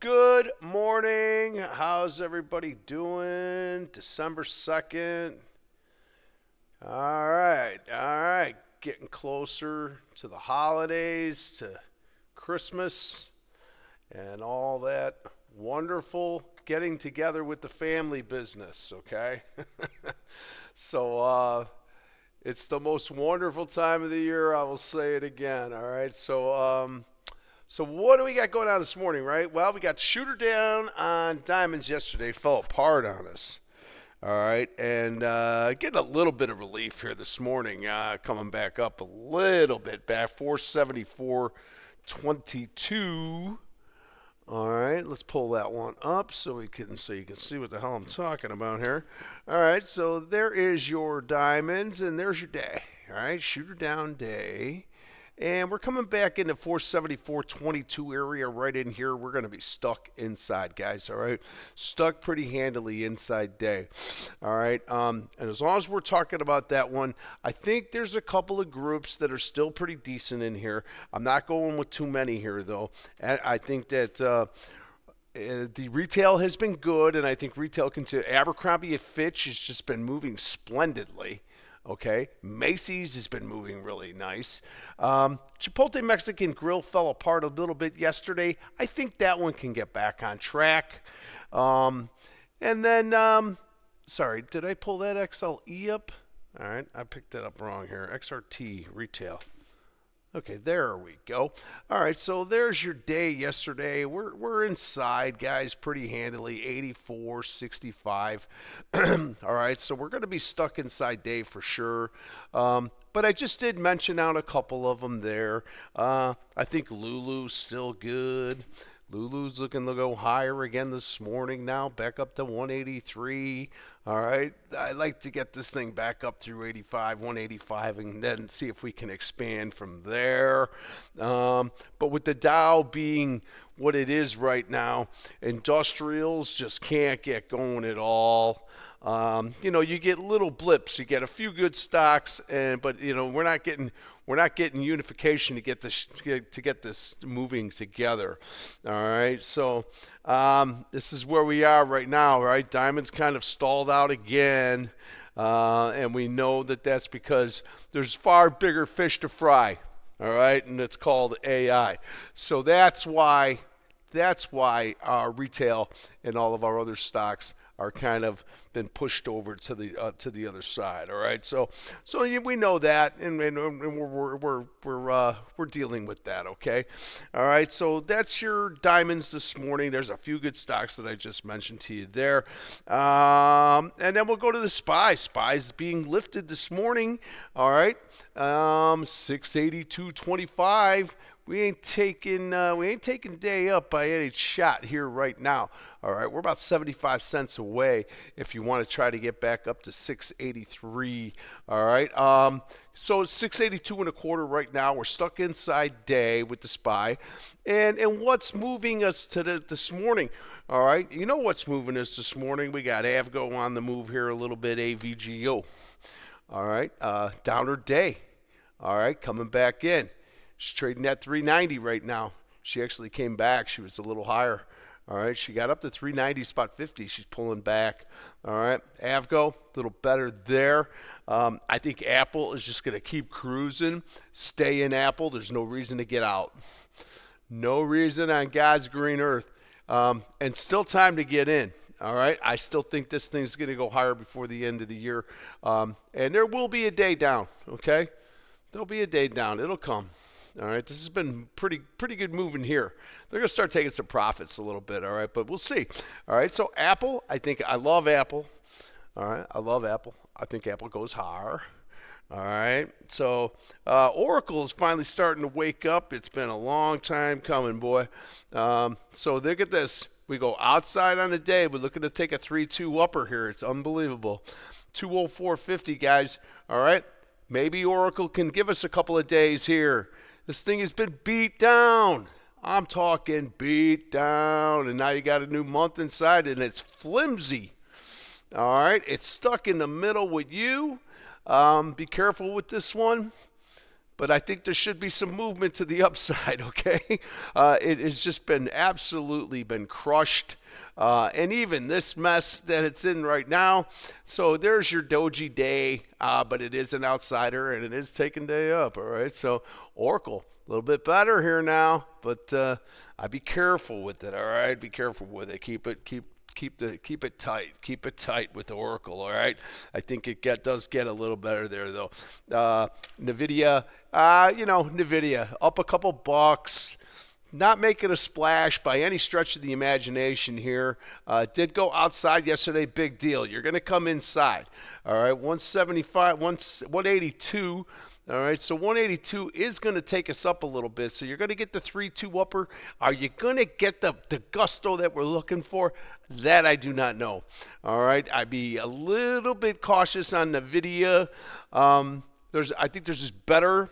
Good morning. How's everybody doing? December 2nd. All right. All right. Getting closer to the holidays, to Christmas, and all that wonderful getting together with the family business, okay? So, it's the most wonderful time of the year. I will say it again. All right. So what do we got going on this morning, right? Well, we got shooter down on diamonds yesterday, fell apart on us. All right, and getting a little bit of relief here this morning, coming back up a little bit, back 474.22. All right, let's pull that one up so you can see what the hell I'm talking about here. All right, so there is your diamonds, and there's your day. All right, shooter down day. And we're coming back into 474.22 area right in here. We're going to be stuck inside, guys, all right? Stuck pretty handily inside day, all right? And as long as we're talking about that one, I think there's a couple of groups that are still pretty decent in here. I'm not going with too many here, though. And I think that the retail has been good, and I think retail Abercrombie & Fitch has just been moving splendidly. Okay, Macy's has been moving really nice. Chipotle Mexican Grill fell apart a little bit yesterday. I think that one can get back on track. And then, sorry, did I pull that XLE up? All right, I picked that up wrong here. XRT retail. Okay, there we go. All right, so there's your day yesterday. We're inside, guys, pretty handily, 84.65. All right, so we're going to be stuck inside day for sure. But I just did mention out a couple of them there. I think Lulu's still good. Lulu's looking to go higher again this morning now, back up to 183. All right, I'd like to get this thing back up through 85, 185, and then see if we can expand from there. But with the Dow being what it is right now, industrials just can't get going at all. You get little blips. You get a few good stocks, but we're not getting unification to get this moving together. All right, so this is where we are right now. Right, diamonds kind of stalled out again, and we know that that's because there's far bigger fish to fry. All right, and it's called AI. So that's why our retail and all of our other stocks are kind of been pushed over to the other side. All right, so we know that, and we're dealing with that. Okay, all right. So that's your diamonds this morning. There's a few good stocks that I just mentioned to you there, and then we'll go to the SPY. SPY's being lifted this morning. All right, 682.25. We ain't taking day up by any shot here right now. All right, we're about 75 cents away if you want to try to get back up to 683. All right, so it's 682 and a quarter right now. We're stuck inside day with the SPY, and what's moving us to this morning? All right, you know what's moving us this morning? We got Avgo on the move here a little bit. AVGO. All right, downer day. All right, coming back in. She's trading at 390 right now. She actually came back. She was a little higher. All right, she got up to 390 spot 50. She's pulling back. All right, Avgo, a little better there. I think Apple is just going to keep cruising. Stay in Apple. There's no reason to get out. No reason on God's green earth. And still time to get in. All right, I still think this thing's going to go higher before the end of the year. And there will be a day down, okay? There'll be a day down. It'll come. All right, this has been pretty good moving here. They're going to start taking some profits a little bit, all right, but we'll see. All right, so Apple, I love Apple. All right, I love Apple. I think Apple goes higher. All right, so Oracle is finally starting to wake up. It's been a long time coming, boy. So look at this. We go outside on the day. We're looking to take a 3-2 upper here. It's unbelievable. 204.50, guys. All right, maybe Oracle can give us a couple of days here. This thing has been beat down. I'm talking beat down. And now you got a new month inside, and it's flimsy. All right, it's stuck in the middle with you. Be careful with this one. but I think there should be some movement to the upside, okay? It has just been absolutely been crushed. And even this mess that it's in right now. So there's your doji day, but it is an outsider and it is taking day up, all right? So Oracle, a little bit better here now, but I'd be careful with it, all right? Be careful with it. Keep it tight. Keep it tight with Oracle, all right? I think it does get a little better there, though. NVIDIA, NVIDIA up a couple bucks. Not making a splash by any stretch of the imagination here. Did go outside yesterday, big deal. You're going to come inside. All right, 175, 182. All right, so 182 is going to take us up a little bit. So you're going to get the 3-2 upper. Are you going to get the gusto that we're looking for? That I do not know. All right, I'd be a little bit cautious on NVIDIA. I think there's just better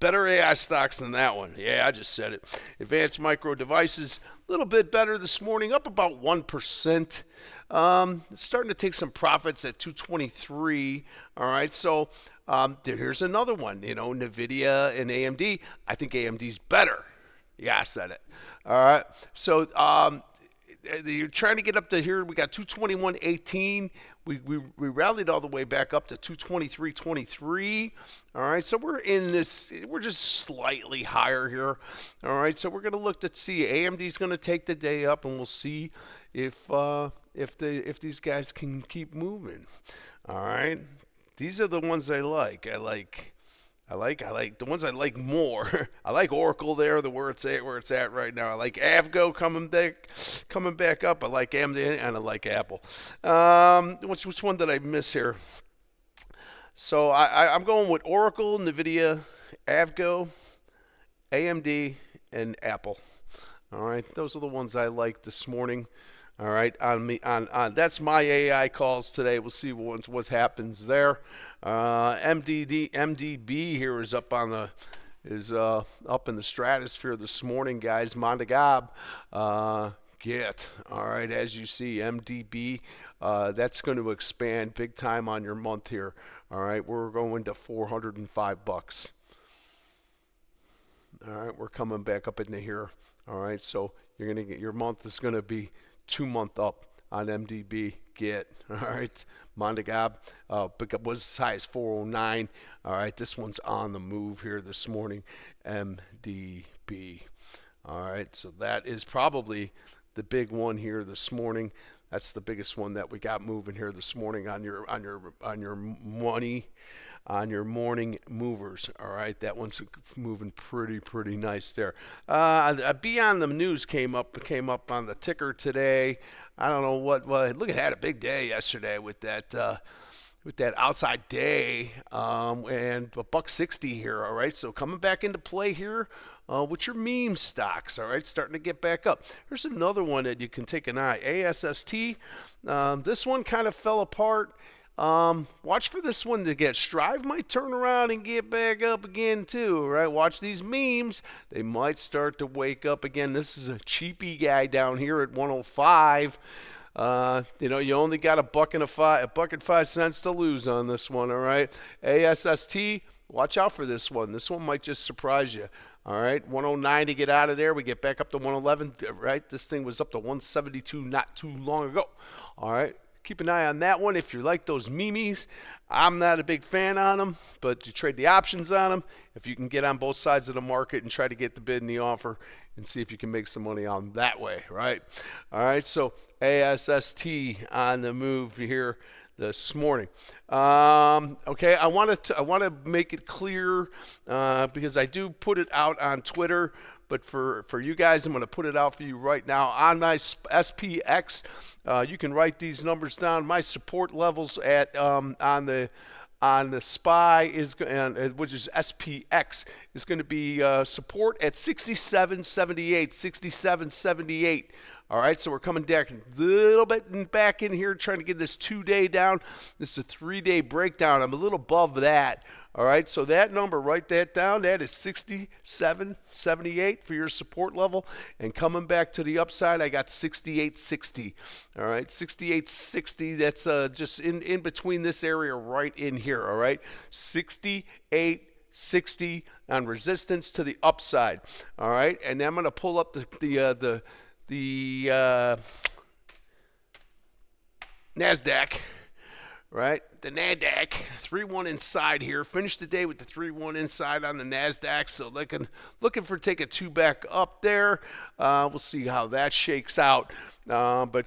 AI stocks than that one. Yeah, I just said it. Advanced Micro Devices, a little bit better this morning, up about 1%. It's starting to take some profits at 223. All right, so here's another one. NVIDIA and AMD. I think AMD's better. Yeah, I said it. All right, so you're trying to get up to here. We got 221.18. We rallied all the way back up to 223.23. All right, so we're in this. We're just slightly higher here. All right, so we're going to look to see AMD's going to take the day up, and we'll see if these guys can keep moving. All right, these are the ones I like. I like the ones I like more. I like Oracle there, where it's at right now. I like Avgo coming back up. I like AMD and I like Apple. Which one did I miss here? So I'm going with Oracle, NVIDIA, Avgo, AMD, and Apple. All right, those are the ones I like this morning. All right, on that's my AI calls today. We'll see what happens there. MDB here is up in the stratosphere this morning, guys. Mondagab, all right. As you see, MDB, that's going to expand big time on your month here. All right, we're going to $405. All right, we're coming back up into here. All right, so you're gonna get your month is going to be 2 month up on MDB. All right, Mondagab was as high as 409. All right, this one's on the move here this morning. MDB. All right, so that is probably the big one here this morning. That's the biggest one that we got moving here this morning on your money, on your morning movers. All right, that one's moving pretty nice there. Beyond the News came up on the ticker today. I don't know what. Well, look, it had a big day yesterday with that outside day, and a $1.60 here. All right, so coming back into play here with your meme stocks. All right, starting to get back up. Here's another one that you can take an eye. ASST. This one kind of fell apart. Watch for this one to get. Strive might turn around and get back up again too, right? Watch these memes. They might start to wake up again. This is a cheapy guy down here at 105. You only got $1.05 to lose on this one, all right? ASST, watch out for this one. This one might just surprise you. All right, 109 to get out of there. We get back up to 111, right? This thing was up to 172 not too long ago. All right. Keep an eye on that one. If you like those memes, I'm not a big fan on them, but you trade the options on them. If you can get on both sides of the market and try to get the bid and the offer and see if you can make some money on that way, right? All right, so ASST on the move here this morning. Okay, I want to make it clear because I do put it out on Twitter. But for you guys, I'm going to put it out for you right now on my SPX. You can write these numbers down. My support levels at on the SPY is which is SPX is going to be support at 67.78, 67.78. All right, so we're coming back a little bit back in here, trying to get this 2-day down. This is a 3-day breakdown. I'm a little above that. All right, so that number, write that down. That is 67.78 for your support level. And coming back to the upside, I got 68.60. All right, 68.60. That's just in between this area right in here. All right, 68.60. 60 on resistance to the upside. All right, and then I'm going to pull up the NASDAQ. Right, the NASDAQ 3-1 inside here. Finished the day with the 3-1 inside on the NASDAQ. So looking for take a 2 back up there. We'll see how that shakes out. But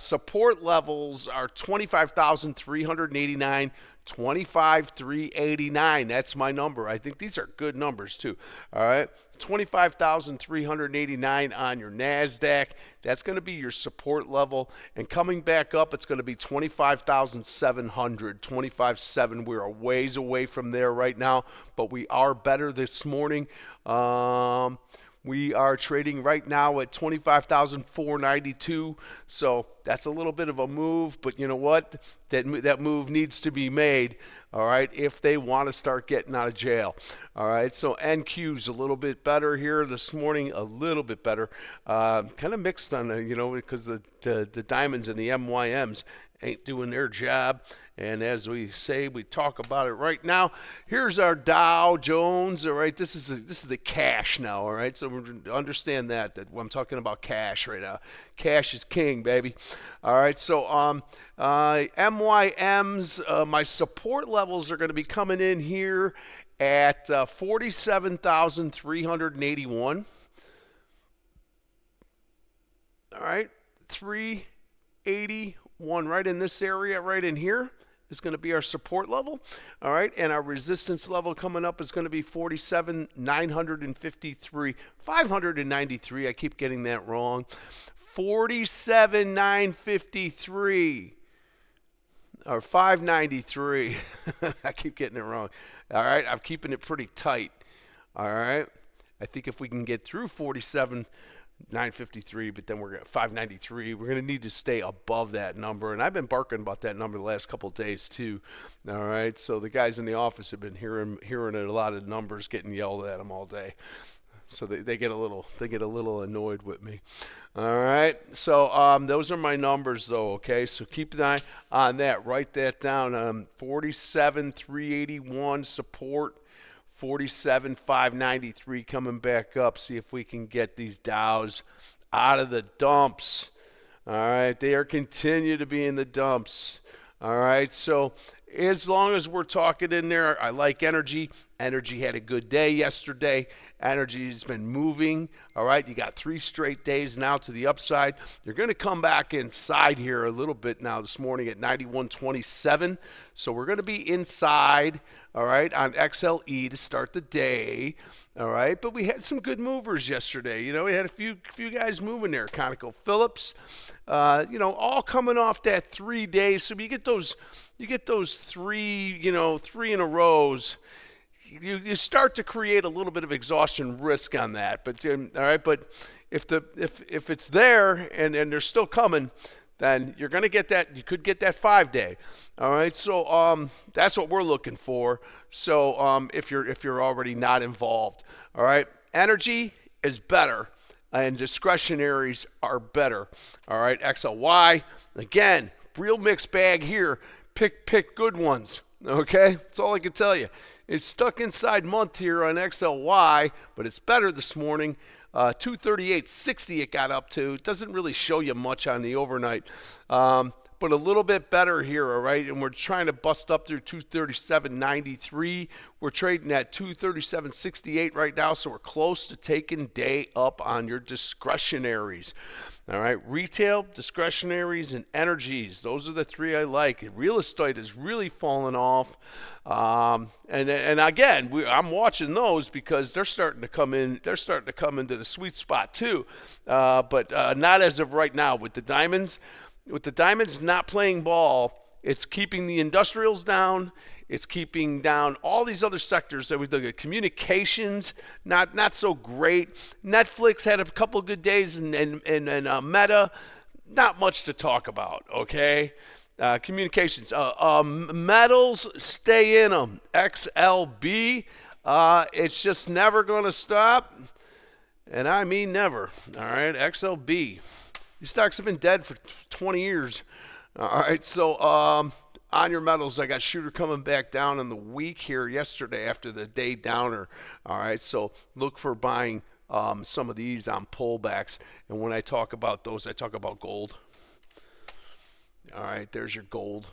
support levels are 25,389. 25,389. That's my number. I think these are good numbers too. All right, 25,389 on your NASDAQ. That's going to be your support level. And coming back up, it's going to be 25,700, 25,700. We're a ways away from there right now, but we are better this morning. We are trading right now at 25,492, so that's a little bit of a move, but you know what? That move needs to be made, all right, if they want to start getting out of jail. All right, so NQ's a little bit better here this morning, a little bit better. Kind of mixed on, because the diamonds and the MYMs ain't doing their job. And as we say, we talk about it right now. Here's our Dow Jones. All right, this is the cash now. All right, so understand that I'm talking about cash right now. Cash is king, baby. All right, so MYMs, my support levels are going to be coming in here at 47,381. All right, 381 right in this area, right in here is going to be our support level. All right, and our resistance level coming up is going to be 47,953, 593. I keep getting that wrong. 47,953 or 593. I keep getting it wrong. All right, I'm keeping it pretty tight. All right, I think if we can get through 47,953, but then we're at 593. We're going to need to stay above that number, and I've been barking about that number the last couple of days too. All right, so the guys in the office have been hearing a lot of numbers getting yelled at them all day, so they get a little annoyed with me. All right, so those are my numbers though. Okay, so keep an eye on that. Write that down. 47,381 support. 47,593 coming back up. See if we can get these Dows out of the dumps. All right, they are continue to be in the dumps. All right, so as long as we're talking in there, I like energy. Energy had a good day yesterday. Energy has been moving. All right, you got 3 straight days now to the upside. You're going to come back inside here a little bit now this morning at 91.27. So we're going to be inside, all right, on XLE to start the day. All right, but we had some good movers yesterday. We had a few guys moving there. ConocoPhillips, all coming off that 3 days. So you get those 3 in a rows. You start to create a little bit of exhaustion risk on that, but all right. But if it's there and they're still coming, then you're going to get that. You could get that 5-day. All right. So that's what we're looking for. So if you're already not involved, all right. Energy is better, and discretionaries are better. All right. XLY again, real mixed bag here. Pick good ones. Okay. That's all I can tell you. It's stuck inside month here on XLY, but it's better this morning. 238.60 it got up to. It doesn't really show you much on the overnight, but a little bit better here, all right? And we're trying to bust up through 237.93. We're trading at 237.68 right now, so we're close to taking day up on your discretionaries. All right, retail, discretionaries, and energies. Those are the 3 I like. Real estate is really falling off. And again, I'm watching those because they're starting to come in. They're starting to come into the sweet spot too, but not as of right now. With the diamonds not playing ball, it's keeping the industrials down. It's keeping down all these other sectors that we look at. Communications, not so great. Netflix had a couple of good days, and Meta, not much to talk about. Okay. Communications, metals, stay in them. XLB, it's just never going to stop, and I mean never. All right, XLB, these stocks have been dead for 20 years. All right, so on your metals, I got Shooter coming back down in the week here yesterday after the day downer. All right, so look for buying some of these on pullbacks. And when I talk about those, I talk about gold. All right, there's your gold.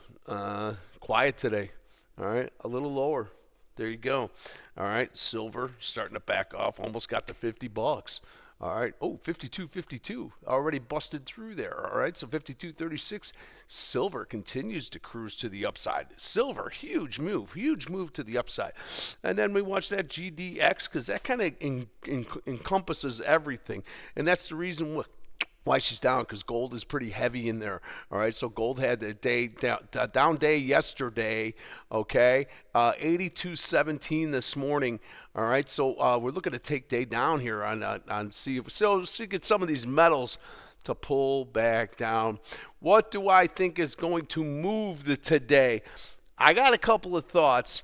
Quiet today. All right, a little lower. There you go. All right, silver starting to back off. Almost got to $50. All right. Oh, 52.52. Already busted through there. All right. So 52.36. Silver continues to cruise to the upside. Silver, huge move to the upside. And then we watch that GDX because that kind of encompasses everything. And that's the reason why she's down, because gold is pretty heavy in there. All right, so gold had the down day yesterday. Okay, 82.17 this morning. All right, so we're looking to take day down here on see get some of these metals to pull back down. What do I think is going to move today? I got a couple of thoughts.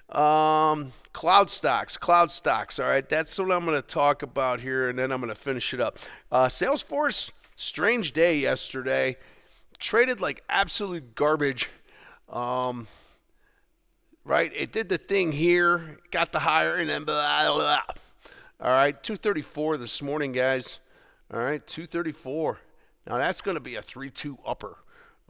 Cloud stocks. All right, that's what I'm going to talk about here, and then I'm going to finish it up. Salesforce, strange day yesterday. Traded like absolute garbage. Right, it did the thing here, got the higher, and then blah, blah. All right, 234 this morning, guys. All right, 234. Now that's going to be a 3-2 upper.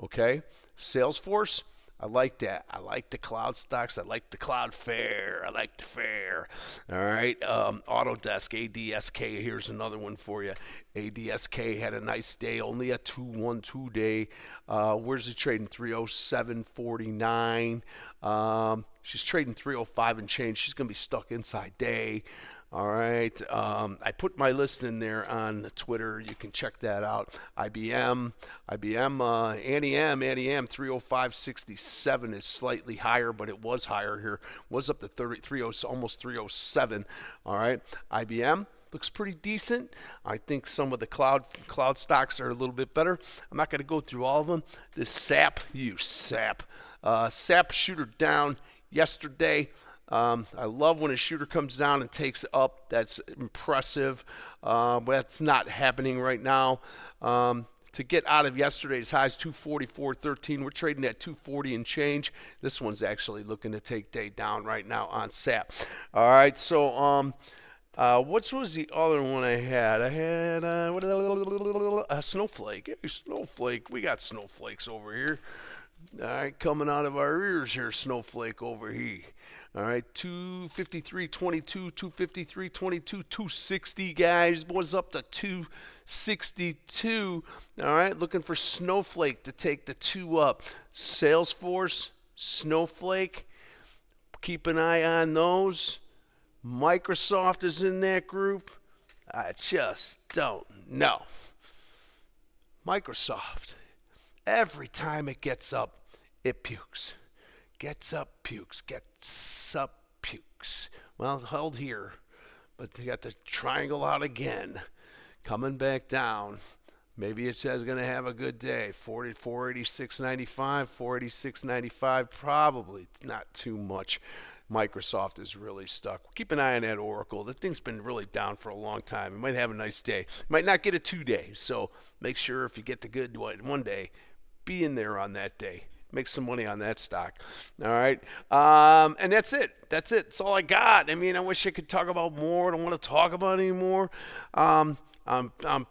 Okay, Salesforce. I like that. I like the cloud stocks. I like the cloud fair. I like the fair. All right. Autodesk, ADSK. Here's another one for you. ADSK had a nice day, only a 212 day. Where's it trading? 307.49. She's trading 305 and change. She's going to be stuck inside day. All right. I put my list in there on Twitter. You can check that out. IBM, Annie M, 305.67 is slightly higher, but it was higher here. Was up to 30, almost 307. All right. IBM looks pretty decent. I think some of the cloud stocks are a little bit better. I'm not going to go through all of them. This SAP, SAP shooter down yesterday. I love when a shooter comes down and takes up. That's impressive. But that's not happening right now. To get out of yesterday's highs, 244.13. We're trading at 240 and change. This one's actually looking to take day down right now on SAP. All right, so what was the other one I had? I had Snowflake. Hey, Snowflake. We got snowflakes over here. All right, coming out of our ears here, Snowflake over here. All right, 253.22, 253.22, 260, guys. Was up to 262. All right, looking for Snowflake to take the 2 up. Salesforce, Snowflake, keep an eye on those. Microsoft is in that group. I just don't know. Microsoft, every time it gets up, it pukes. Gets up, pukes. Gets up, pukes. Well, held here, but you got the triangle out again. Coming back down. Maybe it says going to have a good day. 486.95, 486.95, probably not too much. Microsoft is really stuck. Keep an eye on that Oracle. That thing's been really down for a long time. It might have a nice day. It might not get a 2 day. So make sure if you get the good one day, be in there on that day. Make some money on that stock. All right. And that's it. That's all I got. I mean, I wish I could talk about more. I don't want to talk about anymore. I'm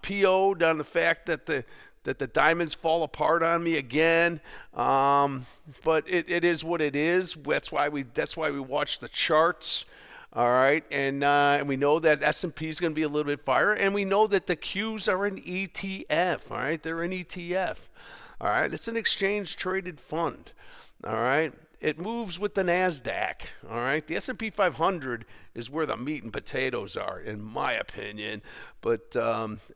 PO'd on the fact that the diamonds fall apart on me again. But it is what it is. That's why we watch the charts. All right, and we know that S&P is going to be a little bit fire, and we know that the Qs are an ETF. All right, they're an ETF. All right, it's an exchange-traded fund. All right, it moves with the NASDAQ. All right, the S&P 500 is where the meat and potatoes are, in my opinion. But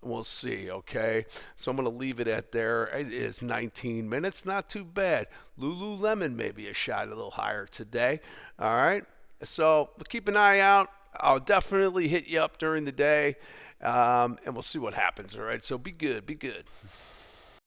we'll see, okay? So I'm going to leave it at there. It is 19 minutes, not too bad. Lululemon may be a shot a little higher today. All right, so keep an eye out. I'll definitely hit you up during the day, and we'll see what happens, all right? So be good.